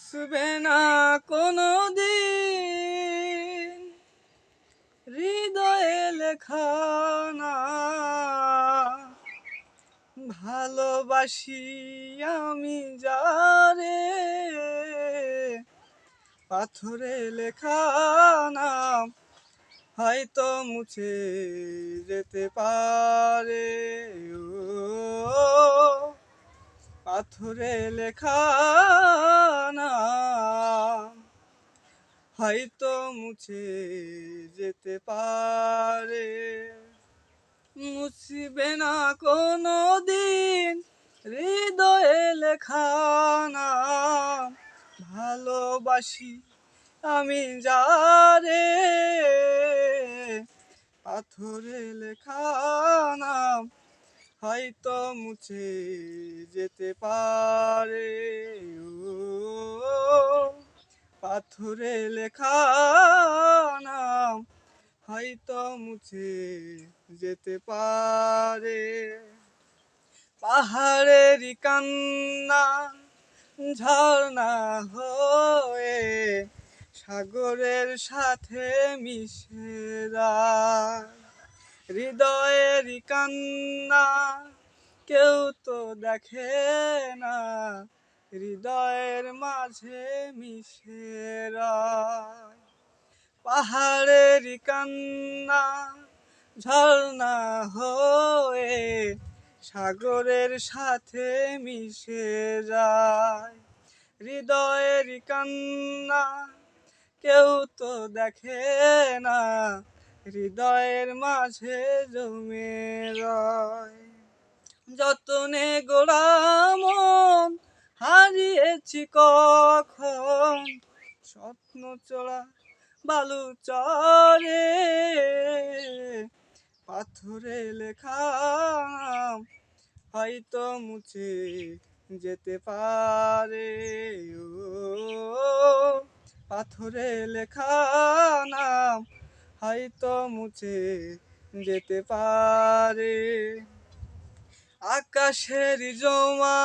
মুছবে না কোনো দিন হৃদয়ে লেখা নাম। ভালোবাসি আমি যারে, পাথরে লেখা নাম হয়তো মুছে যেতে পারে। ও পাথরে লেখা নাম হয়তো মুছে যেতে পারে। মুছবে না কোনো দিন হৃদয়ে লেখা নাম। ভালোবাসি আমি যারে, পাথরে লেখা নাম হয়তো মুছে যেতে পারে। ও পাথরে লেখা নাম হয়তো মুছে যেতে পারে। পাহাড়েরই কান্না ঝর্ণা হয়ে সাগরের সাথে মিশে যায়। হৃদয়েরই কান্না কেউ তো দেখে না, হৃদয়ের মাঝে মিশে যায়। পাহাড়েরই কান্না ঝর্ণা হয়ে সাগরের সাথে মিশে যায়। হৃদয়ের কান্না কেউ তো দেখে না, হৃদয়ের মাঝে জমে রয়। যতনে গোড়া মন হারিয়েছি কখন, স্বপ্ন চোরা বালু চরে পাথরে লেখা নাম হয়তো মুছে যেতে পারে। ও পাথরে লেখা নাম হয়তো মুছে যেতে পারে। আকাশের জমা